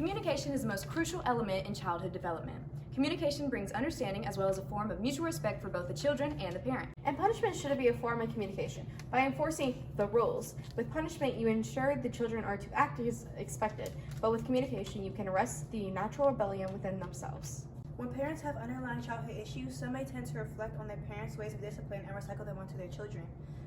Communication is the most crucial element in childhood development. Communication brings understanding as well as a form of mutual respect for both the children and the parent. And punishment should be a form of communication. By enforcing the rules, with punishment you ensure the children are to act as expected, but with communication you can arrest the natural rebellion within themselves. When parents have underlying childhood issues, some may tend to reflect on their parents' ways of discipline and recycle them onto their children.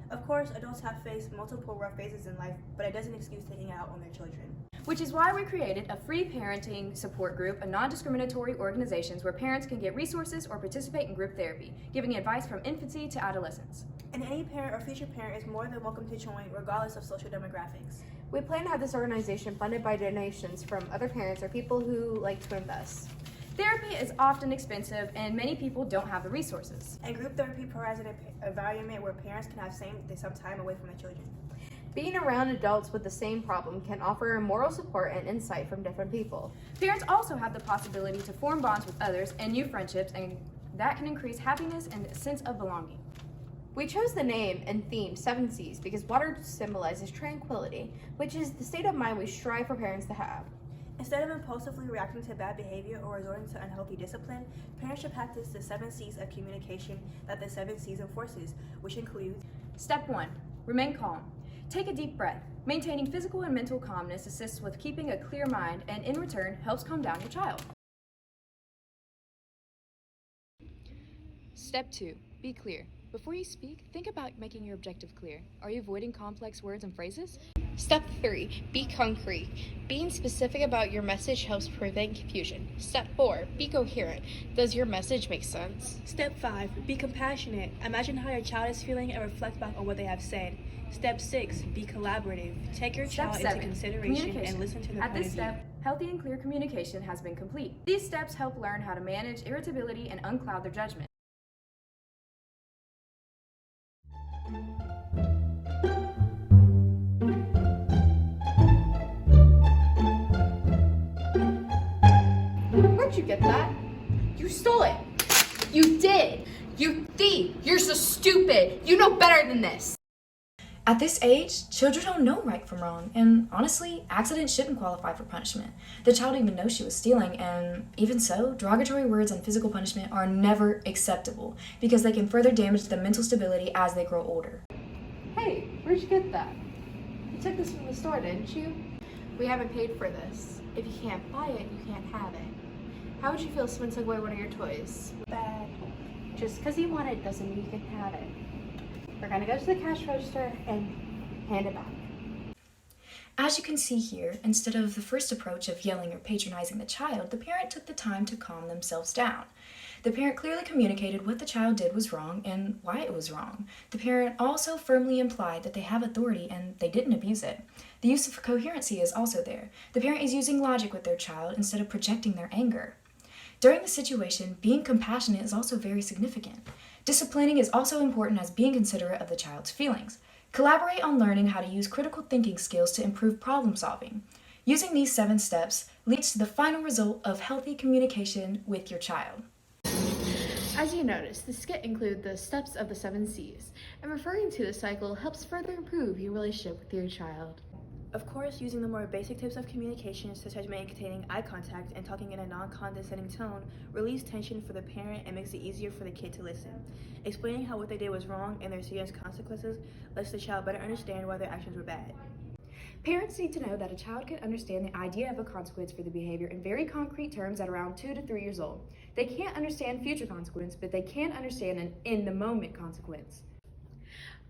Of course, adults have faced multiple rough phases in life, but it doesn't excuse taking it out on their children. Which is why we created a free parenting support group, a non-discriminatory organizations where parents can get resources or participate in group therapy, giving advice from infancy to adolescence. And any parent or future parent is more than welcome to join, regardless of social demographics. We plan to have this organization funded by donations from other parents or people who like to invest. Therapy is often expensive and many people don't have the resources. And group therapy provides an environment where parents can have some time away from their children. Being around adults with the same problem can offer moral support and insight from different people. Parents also have the possibility to form bonds with others and new friendships, and that can increase happiness and a sense of belonging. We chose the name and theme 7 C's because water symbolizes tranquility, which is the state of mind we strive for parents to have. Instead of impulsively reacting to bad behavior or resorting to unhealthy discipline, parents should practice the 7 C's of communication that the 7 C's enforces, which include: Step 1. Remain calm. Take a deep breath. Maintaining physical and mental calmness assists with keeping a clear mind and in return helps calm down your child. Step 2. Be clear. Before you speak, think about making your objective clear. Are you avoiding complex words and phrases? Step 3. Be concrete. Being specific about your message helps prevent confusion. Step 4. Be coherent. Does your message make sense? Step 5. Be compassionate. Imagine how your child is feeling and reflect back on what they have said. Step 6. Be collaborative. Take your child into consideration and listen to their At point this of view. step, healthy and clear communication has been complete. These steps help learn how to manage irritability and uncloud their judgment. Where'd you get that? You stole it. You did. You thief. You're so stupid. You know better than this. At this age, children don't know right from wrong, and honestly, accidents shouldn't qualify for punishment. The child didn't even know she was stealing, and even so, derogatory words and physical punishment are never acceptable because they can further damage the mental stability as they grow older. Hey, where'd you get that? You took this from the store, didn't you? We haven't paid for this. If you can't buy it, you can't have it. How would you feel if someone took away one of your toys? Bad. Just because you want it doesn't mean you can have it. We're gonna go to the cash register and hand it back. As you can see here, instead of the first approach of yelling or patronizing the child, the parent took the time to calm themselves down. The parent clearly communicated what the child did was wrong and why it was wrong. The parent also firmly implied that they have authority and they didn't abuse it. The use of coherency is also there. The parent is using logic with their child instead of projecting their anger. During the situation, being compassionate is also very significant. Disciplining is also important as being considerate of the child's feelings. Collaborate on learning how to use critical thinking skills to improve problem solving. Using these 7 steps leads to the final result of healthy communication with your child. As you notice, the skit includes the steps of the 7 C's, and referring to the cycle helps further improve your relationship with your child. Of course, using the more basic tips of communication, such as maintaining eye contact and talking in a non-condescending tone, relieves tension for the parent and makes it easier for the kid to listen. Explaining how what they did was wrong and their serious consequences lets the child better understand why their actions were bad. Parents need to know that a child can understand the idea of a consequence for the behavior in very concrete terms at around 2 to 3 years old. They can't understand future consequence, but they can understand an in-the-moment consequence.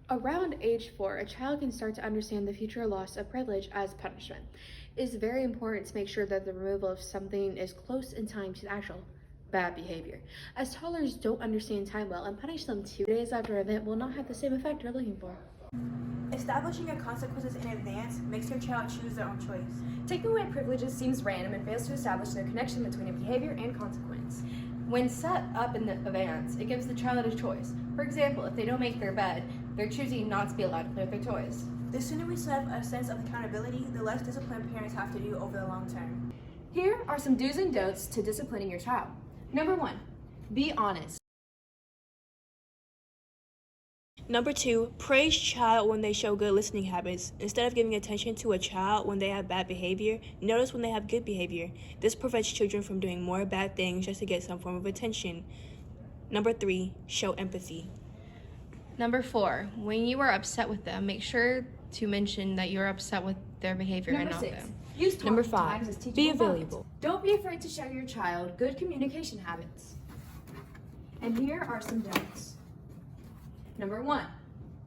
Around age 4, a child can start to understand the future loss of privilege as punishment. It is very important to make sure that the removal of something is close in time to the actual bad behavior, as toddlers don't understand time well, and punish them 2 days after an event will not have the same effect you're looking for. Establishing your consequences in advance makes your child choose their own choice. Taking away privileges seems random and fails to establish no connection between a behavior and consequence. When set up in advance, it gives the child a choice. For example, if they don't make their bed, they're choosing not to be allowed to play with their toys. The sooner we set up a sense of accountability, the less disciplined parents have to do over the long term. Here are some do's and don'ts to disciplining your child. Number 1, be honest. Number 2, praise child when they show good listening habits. Instead of giving attention to a child when they have bad behavior, notice when they have good behavior. This prevents children from doing more bad things just to get some form of attention. Number 3, show empathy. Number 4, when you are upset with them, make sure to mention that you're upset with their behavior and not them. Use talking Number times 5, as teachable be moments. available. Don't be afraid to show your child good communication habits. And here are some don'ts. Number 1,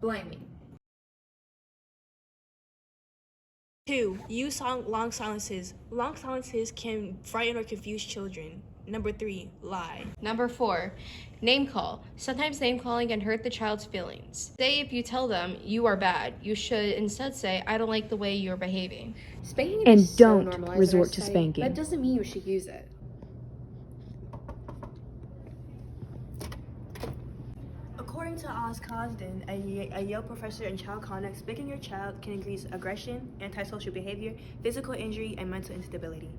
blaming. 2, use long silences. Long silences can frighten or confuse children. Number 3, lie. Number 4, name call. Sometimes name calling can hurt the child's feelings. Say if you tell them you are bad, you should instead say, I don't like the way you're behaving. Spanking And is so don't normalized in resort our to society, spanking. That doesn't mean you should use it. According to Oz Cosden, a Yale professor in child conduct, spanking your child can increase aggression, antisocial behavior, physical injury, and mental instability.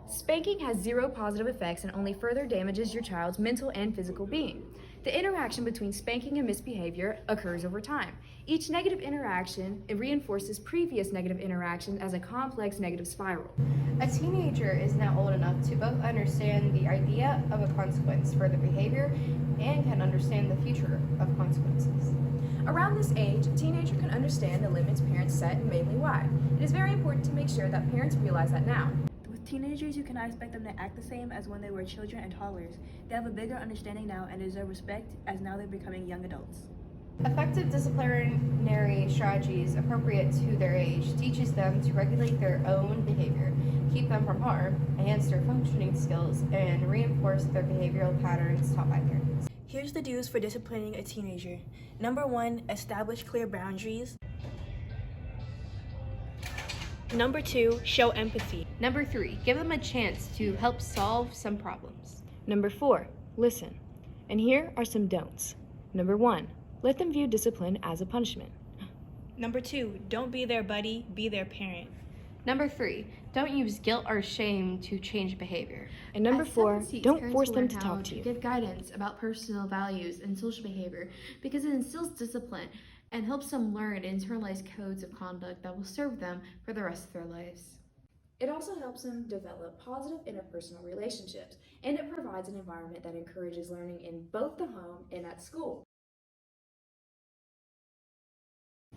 Spanking has 0 positive effects and only further damages your child's mental and physical being. The interaction between spanking and misbehavior occurs over time. Each negative interaction reinforces previous negative interaction as a complex negative spiral. A teenager is now old enough to both understand the idea of a consequence for their behavior and can understand the future of consequences. Around this age, a teenager can understand the limits parents set and mainly why. It is very important to make sure that parents realize that now. With teenagers, you cannot expect them to act the same as when they were children and toddlers. They have a bigger understanding now and deserve respect as now they're becoming young adults. Effective disciplinary strategies appropriate to their age teaches them to regulate their own behavior, keep them from harm, enhance their functioning skills, and reinforce their behavioral patterns taught by parents. Here's the do's for disciplining a teenager. Number 1, establish clear boundaries. Number 2, show empathy. Number 3, give them a chance to help solve some problems. Number 4, listen. And here are some don'ts. Number 1, let them view discipline as a punishment. Number 2, don't be their buddy, be their parent. Number 3, don't use guilt or shame to change behavior. And number At 4, 7 Cs, don't parents force will them learn to how talk to you. Give guidance about personal values and social behavior because it instills discipline and helps them learn and internalize codes of conduct that will serve them for the rest of their lives. It also helps them develop positive interpersonal relationships, and it provides an environment that encourages learning in both the home and at school.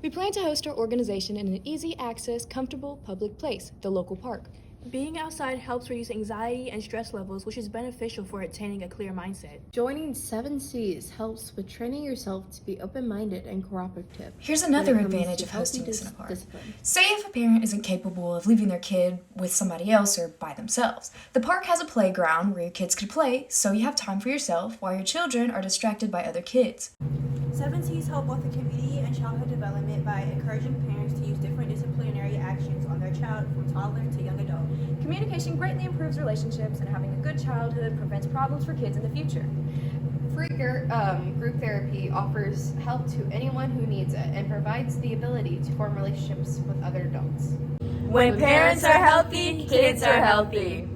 We plan to host our organization in an easy access, comfortable public place, the local park. Being outside helps reduce anxiety and stress levels, which is beneficial for attaining a clear mindset. Joining 7 Cs helps with training yourself to be open-minded and cooperative. Here's another when it comes advantage to of hosting healthy this in a park. discipline. Say if a parent isn't capable of leaving their kid with somebody else or by themselves. The park has a playground where your kids could play, so you have time for yourself while your children are distracted by other kids. 7 Cs help both the community and childhood development by encouraging parents to use different disciplinary actions on their child from toddler to young adult. Communication greatly improves relationships, and having a good childhood prevents problems for kids in the future. Free group therapy offers help to anyone who needs it and provides the ability to form relationships with other adults. When parents are healthy, kids are healthy.